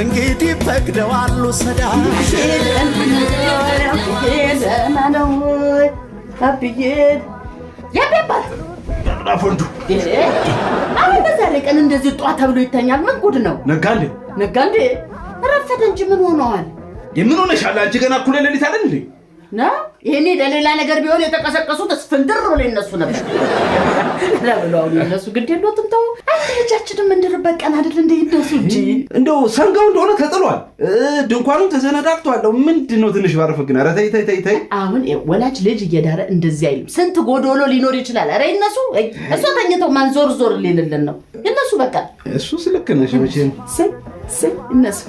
እንግዲህ ፈቅደዋል ሰዳሽ ዘመነው አብዬ ያበባት አፎንዱ አሁን በዛሬ ቀን እንደዚህ ጧት ተብሎ ይተኛል ምን ጉድ ነው ነጋንዴ ረፈደ እንጂ ምን ሆነዋል የምን ሆነሻል አንቺ ገና እኩለ ሌሊት አይደል እንዴ ና ይሄኔ ለሌላ ነገር ቢሆን የተቀሰቀሱት እስፍንድር ብሎ ይነሱ ነበር ለብለው ይነሱ ግድ የለውም ተው አንቺያችንም እንድርበት ቀን አይደል እንዴ ይደሱ እንጂ እንደው ሰንጋው እንደሆነ ተጥሏል ድንኳኑም ተሰነዳክቷል ምንድነው ትንሽ ባረፈግና ኧረ ተይ አሁን ወላጅ ልጅ እየዳረ እንደዚህ አይልም ስንት ጎዶሎ ሊኖር ይችላል ኧረ ይነሱ እሱ ተኝተው ማን ዞር ሊልልን ነው ይነሱ በቃ እሱ ስልክ ነሽ መቼም ይነሱ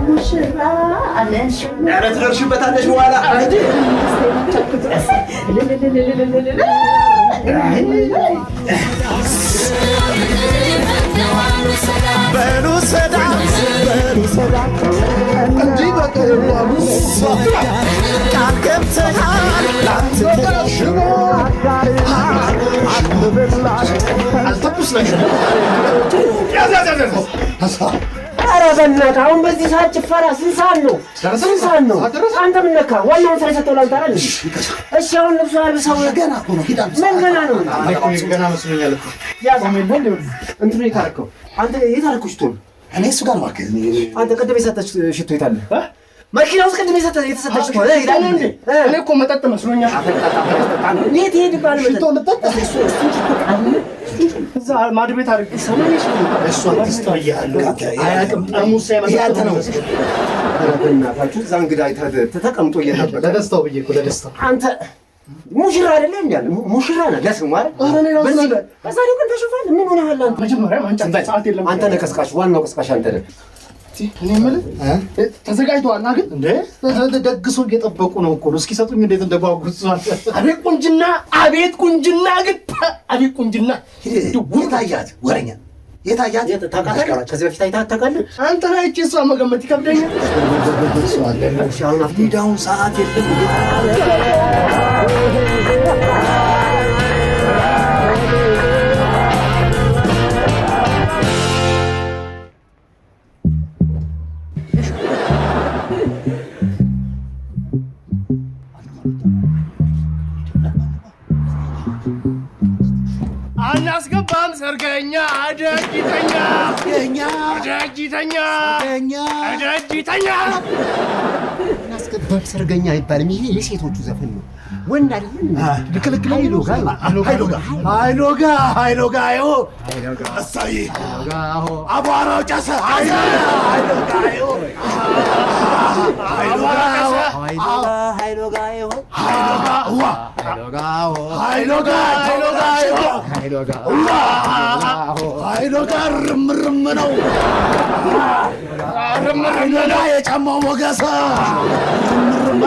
ሙሽራ አለሽ ኧረ ትደርሽበታለሽ በኋላ በሉ ሰዳም እንዲህ በቀላሉ ቃል ገብተሃል ላትተሽ አልተኩስለሽ ኧረ በእናትህ አሁን በዚህ ሰዓት ጭፈራ ስንት ሰዓት ነው አንተ ምን ነካ ዋናውን ስራ ሰጥተው ላንተ አይደል እሺ አሁን ልብሱ አልብሰው ገና እኮ ነው ምን ገና ነው ገና መስሎኛል እኮ እንትኑ የታረከው አንተ የታረከው ሽቶ እኔ እሱ ጋር ማከዝ አንተ ቅድም የሰጠች ሽቶ የታለ መኪና ውስጥ ቅድም የተሰጠች ሽቶ ይላል እንዴ እኔ እኮ መጠጥ መስሎኛል የት ሄድባል ሽቶ ልጠጥ እሱ ሽቶ ቃል እዛ ማድ ቤት አድርግ እሱ አትስተያለሁ አያቅም ጠርሙስ ያንተ ነው በእናታችሁ እዛ እንግዳ ተቀምጦ እየነበረ ለደስታው ብዬ እኮ ለደስታው አንተ ሙሽራ አይደለም እንዴ ሙሽራ ነው ለስሙ አይደል በዛሬው ቀን ተሽፋል ምን ሆነሃል አንተ መጀመሪያ ማንጫ ሰዓት የለም አንተ ነህ ቀስቃሽ ዋናው ቀስቃሽ አንተ ነህ እኔ ማለት ተዘጋጅቷልና ግን እንዴ ደግሶ እየጠበቁ ነው እኮ እስኪ ሰጡኝ እንዴት እንደጓጉዟል አቤት ቁንጅና ግን አቤት ቁንጅና የታያት ወረኛ የታያት ታውቃለህ ከዚህ በፊት አይተሃት ታውቃለህ አንተ ላይ እቺ እሷ መገመት ይከብደኛል አሁን አፍዲዳውን ሰዓት የለም አናስገባም ሰርገኛ አደጅተኛ አናስገባም ሰርገኛ አይባልም ይሄ የሴቶቹ ዘፈን ነው ወንድ አይደለም ልክልክ ሃይሎጋ ይኸው እሰይ አቧራው ጨሰ ሃይሎጋ ርምርም ነው ርምርም የጫማው ሞገስ ርምርማ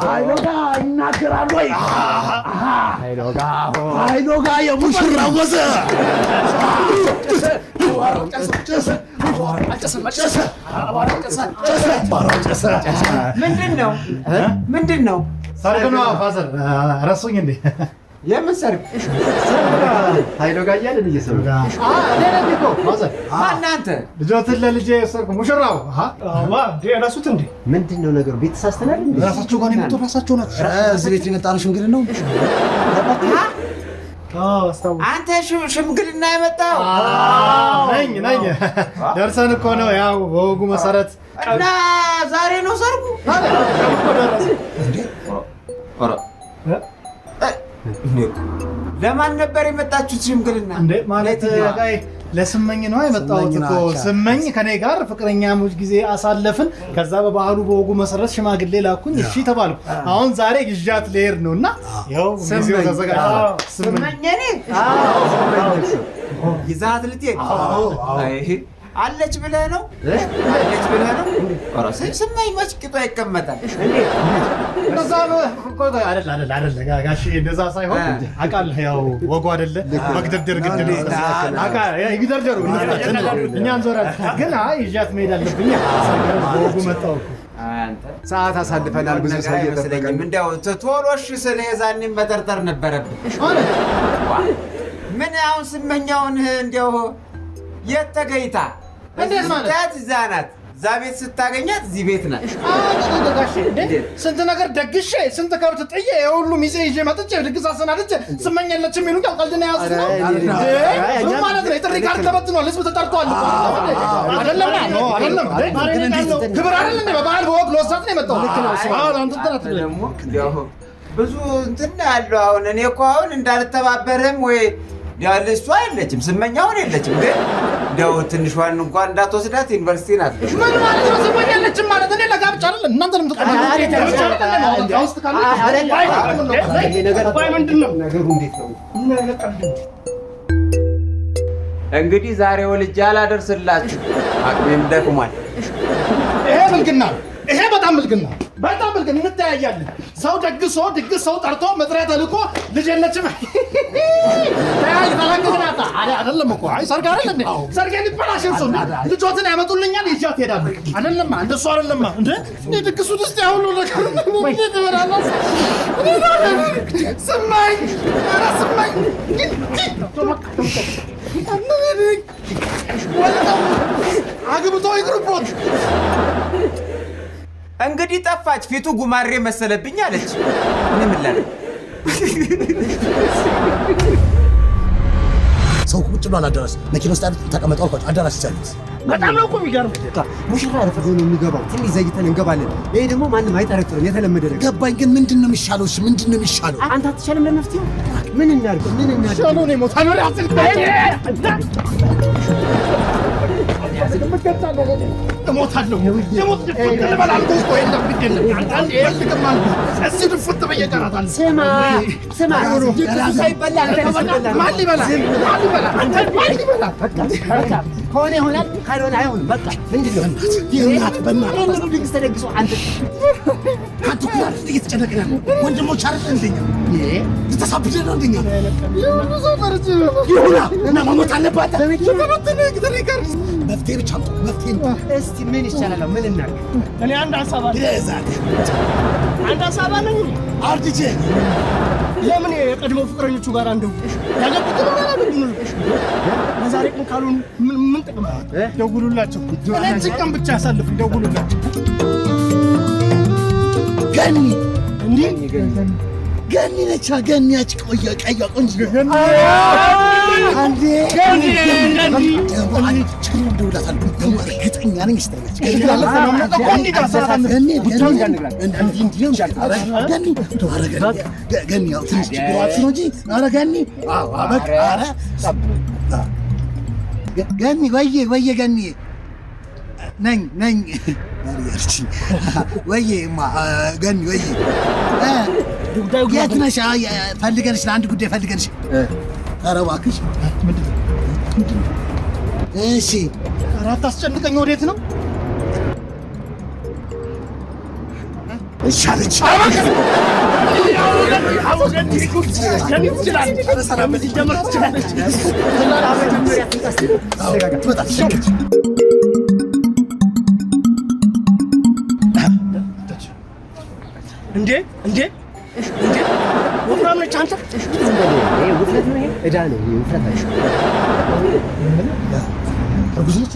ሃይሎጋ ይናገራል ወይ ሃይሎጋ የሙሽራ ወዘ ምንድነው ሰርግ ነው ፋዘር ረሱኝ እንዴ የምን ሰርግ ሃይሎጋ እያልን እየሰሩ ለለሊኮ ፋዘር ማናንተ ልጆትን ለልጄ ሰርግ ሙሽራው ረሱት እንዴ ምንድነው ነገሩ ቤት ተሳስተናል ራሳቸው ጋር የመጡ ራሳቸው ናቸው እዚህ ቤት የመጣነው ሽምግልና ነው አንተ ሽምግልና የመጣው ነኝ ደርሰን እኮ ነው ያው በወጉ መሰረት እና ዛሬ ነው ሰርጉ ለማን ነበር የመጣችሁት ሽምግልና እንዴ ማለት ጋይ ለስመኝ ነው የመጣሁት እኮ ስመኝ ከኔ ጋር ፍቅረኛሞች ጊዜ አሳለፍን ከዛ በባህሉ በወጉ መሰረት ሽማግሌ ላኩኝ እሺ ተባልኩ አሁን ዛሬ ግዣት ልሄድ ነውና ይኸው ጊዜው ተዘጋጅቷል ስመኝ እኔ ይዛት ልትሄድ አለች ብለህ ነው ስመኝ መች ቂጧ ይቀመጣል እንደዛ ነው እኮ አይደል ጋሽ እንደዛ ሳይሆን አቃል ያው ወጉ አይደለ መግደርደር ግድ ነው ይግደርደሩ እኛን ዞራ ግን ይዣት መሄድ አለብኝ ወጉ መጣው ሰዓት አሳልፈናል ብዙ ሰው እየጠበቀን እንደው ቶሎሽ ስለዛኔም መጠርጠር ነበረብኝ ምን አሁን ስመኛውን እንደው የት ተገኝታ እንዴት ማለት? ስታያት እዛ ናት። እዛ ቤት ስታገኛት እዚህ ቤት ናት። ጋሼ ስንት ነገር ደግሼ ስንት ከብት ጥዬ የሁሉ ሚዜ ይዤ መጥቼ ድግስ አሰናድቼ ስመኝ የለችም ይሉኛል። ቀልድና ያዙት ነው ማለት ነው። የጥሪ ካርድ ተበትኗል። ህዝብ ተጠርቷል። አይደለም አይደለም ክብር አይደለም። በበዓል በወግ ለወሳት ነው የመጣው። ደግሞ ብዙ እንትን ያለው አሁን እኔ እኮ አሁን እንዳልተባበርህም ወይ ያለ እሷ የለችም ስመኛውን የለችም። ግን እንደው ትንሿን እንኳን እንዳትወስዳት ዩኒቨርሲቲ ናት። ምን ማለት ነው? ስመኝ የለችም ማለት እኔ ለጋብቻ አይደለም እናንተንም ተቀበሉ። እንግዲህ ዛሬ ወልጄ አላደርስላችሁ አቅሜም ደክሟል። ይሄ ብልግና ይሄ በጣም ብልግና በጣም ብልግና። እንተያያለን። ሰው ደግሶ ድግስ ሰው ጠርቶ መጥሪያ ተልኮ ልጅ የለችም ተያይ ተላንገናታ አይደለም እኮ አይ ሰርግ አይደል እንዴ? ሰርጌን ይበላሽም ሰው ልጆትን ያመጡልኛል ይዣት ሄዳለሁ። አይደለም እንደሱ አይደለም እንዴ? ድግሱ ውስጥ ያሁሉ ነገር ምን ትበላለህ? ስማኝ ኧረ ስማኝ አግብቶ ይቅርቦት እንግዲህ ጠፋች። ፊቱ ጉማሬ መሰለብኝ አለች። ምን ላድርግ? ሰው ቁጭ ብሎ አዳራሽ መኪና ውስጥ ተቀመጠው አልኳቸው። አዳራሽ ይቻላል። በጣም ነው እኮ የሚገርም። ሙሽራ ረፈዶ ነው የሚገባው። ትንሽ ዘይተን እንገባለን። ይሄ ደግሞ ማንም አይጠረጥርም። የተለመደ ነገር ገባኝ። ግን ምንድነው የሚሻለው? እሺ ምንድነው የሚሻለው? አንተ አትቻልም ለመፍትሄው? ምን እናድርግ? ምን እናድርግ? ሻሎ ነው ሞታ ነው ያስል እሞታለሁ። የሞት ድፍት ልበላልኩ እኮ የለም ግድ የለም። አንዳንዴ የልቅም አልኩ እዚህ ድፍት በየቀራታል። ስማ ድግሱ ሳይበላ አንተ ማን ሊበላ? ማን ሊበላ? በቃ ከሆነ ይሆናል፣ ካልሆነ አይሆንም። በቃ ምንድን ነው በእናትህ ድግስ ተደግሶ አንተ ኩራት እየተጨነቅን ያለው ወንድሞች አይደል እንደኛ ተሳብደን ነው እንደኛ ይሁና እና መሞት አለባት። መፍትሄ ብቻ ነው መፍትሄ። እስቲ ምን ይሻላል? ምን እናድርግ? እኔ አንድ ሀሳብ አለኝ። አርጅቼ ለምን የቀድሞ ፍቅረኞቹ ጋር እንደው ያገቡትን አላገኙ ለዛሬ ቀን ካሉን ምን ጥቅም? ደውሉላቸው። እነዚህ ቀን ብቻ ያሳልፉ። ደውሉላቸው። ገኒ እንዴ ገኒ ነች። ገኒ ያች ቆየ ቀያ ቆንጆ አንዴ ገኒ እርግጠኛ ነኝ ስተነች ገኒ ያው ትንሽ ችግሯት ነው እንጂ ኧረ ገኒ በቃ ኧረ ገኒ ወየ ገኒ ነኝ ወየ ገኒ ወየ የት ነሽ? ፈልገንሽ ለአንድ ጉዳይ ፈልገንሽ። ኧረ እባክሽ እሺ። ኧረ አታስጨንቀኝ። ወዴት ነው? እሺ አለች። እንዴ ወፍራም ነች አንተ። ውፍረት ነው ይሄ? ዕዳ ነው ይሄ ውፍረት አይደል? እርጉዝ ነች።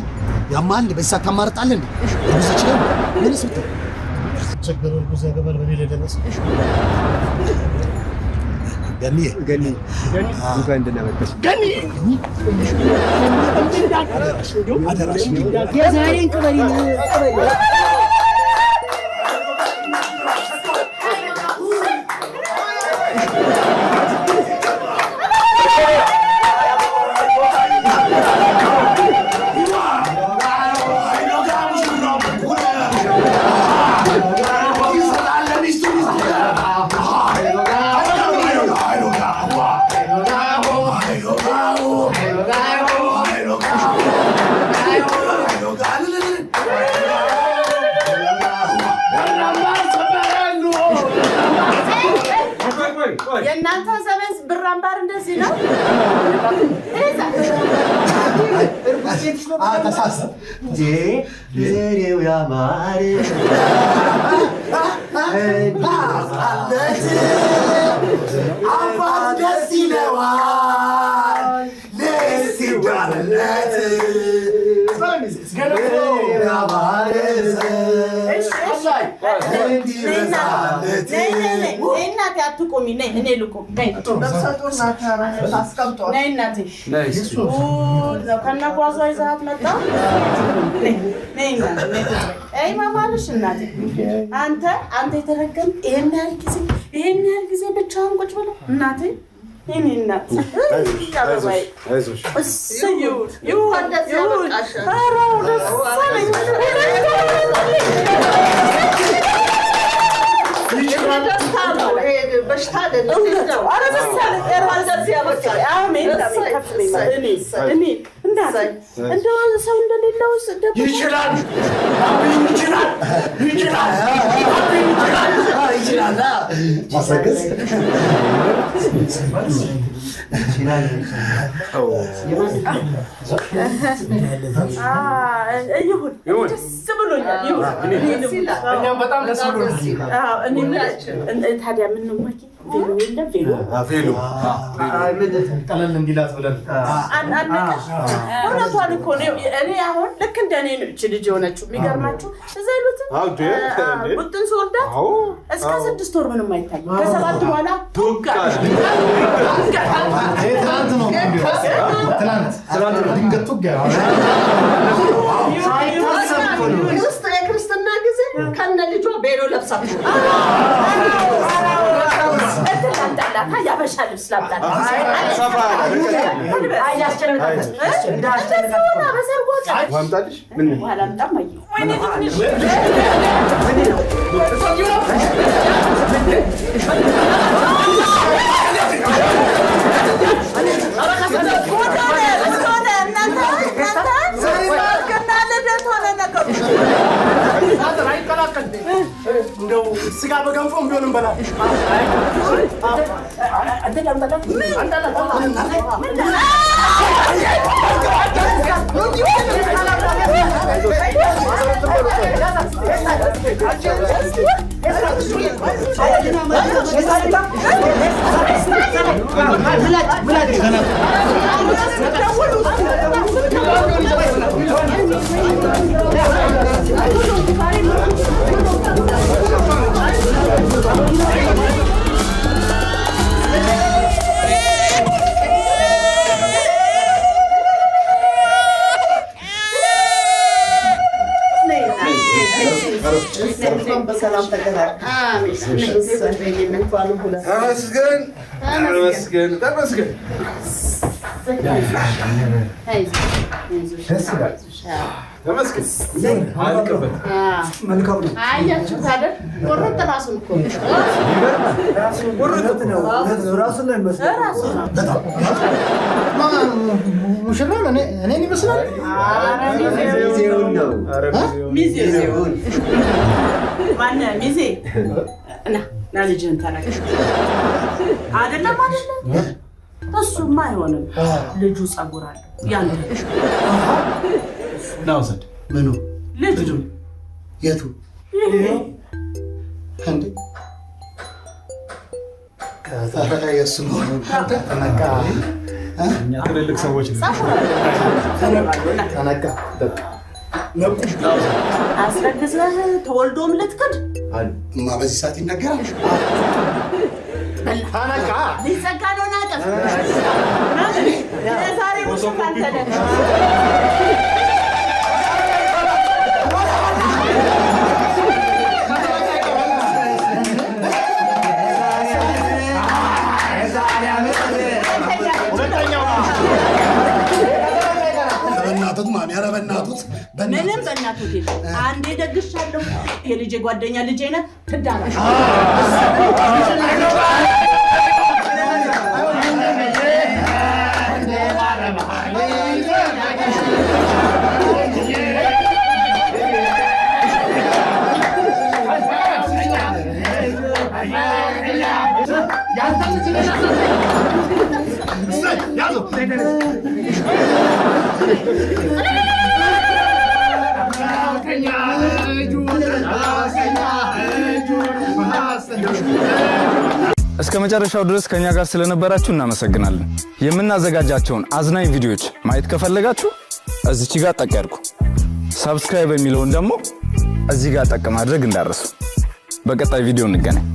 ያማል በዛ ታማርጣለህ እንዴ? እርጉዝ ነች ነው ምን ስልት ችግር እርጉዝ ያገባል በኔ ላይ ደረሰ። ገኒ እንኳን እንደናመጣሽ ገኒ አደራሽ የዛሬን ቅበሪ የእናንተ ዘመን ብር አምባር እንደዚህ ነው። ተሳሰብ ዘሬው ያማረ አባት ደስ ይለዋል ነይ እናቴ አትቆሚ ነይ እኔ ልቁም ነይ በሰጡና ታስቀምጦ ነይ እናቴ ነው ከነጓዟ ይዛት መጣ ነይ እናቴ አይ ማማልሽ እናቴ አንተ የተረገም ይሄን ያህል ጊዜ ብቻህን ቁጭ ብለው እናቴ እኔ እናት አይዞሽ እሰየው እንደዚህ ያበቃሽ አራው ደስ አለኝ በሽታ አይደለም አረ ደስ አለኝ እንደዚህ ያበቃሽ አሜን እኔ እንደው ሰው እንደሌለው ይችላል ማሰገዝ ይሁን ደስ ብሎኛል እኛም በጣም ደስ ብሎናል ታዲያ ምን ነው ማኪ ቬሎ ቀለል እንዲላት ብለን እውነቷን እኮ ነው እኔ አሁን ልክ እንደኔ ነው እቺ ልጅ የሆነችው የሚገርማችሁ እዛ ይሉትን ቡጥን ስወልዳት እስከ 6 ወር ምንም አይታይም ከ7 በኋላ ትናንት ነው ድንገት ቱጋ ውስጥ የክርስትና ጊዜ ከነ ልጇ ቤሎ ለብሳት እንዳላታ ያበሻ ልብስ ላምጣት ዋምጣልሽ ምን ዋላምጣም አይ ወይኔ እንደው ስጋ በገንፎ ቢሆን እንበላ በሰላም ተገናኝ ተመስገን መልካም ነው አያችሁ ታዲያ ቆረጥ ራሱን እኮ ራሱን ነው የሚመስለው ሙሽራው እኔን ይመስላል ሚዜውን ማነው ሚዜ ና ልጅህን ተናገር አይደለም እሱማ አይሆንም ልጁ ጸጉር አለ ያንተ ናውሰድ ምኑ ልጁ የቱ እንዴ ከታረቀ የሱ ነው ተነካ እኛ ትልልቅ ሰዎች ተነካ አስረግዘህ ተወልዶም ልትክድ እማ በዚህ ሰዓት ይነገራል ተነካ ሊጸጋ ነው ናቀፍ ዛሬ ሙሽራ አንተ ምንም በእናቱት አንዴ ደግሻለሁ የልጄ ጓደኛ ልጄ ነህ ትዳራሽ እስከ መጨረሻው ድረስ ከኛ ጋር ስለነበራችሁ እናመሰግናለን። የምናዘጋጃቸውን አዝናኝ ቪዲዮዎች ማየት ከፈለጋችሁ እዚች ጋር ጠቅ ያድርጉ። ሰብስክራይብ የሚለውን ደግሞ እዚህ ጋር ጠቅ ማድረግ እንዳትረሱ። በቀጣይ ቪዲዮ እንገናኝ።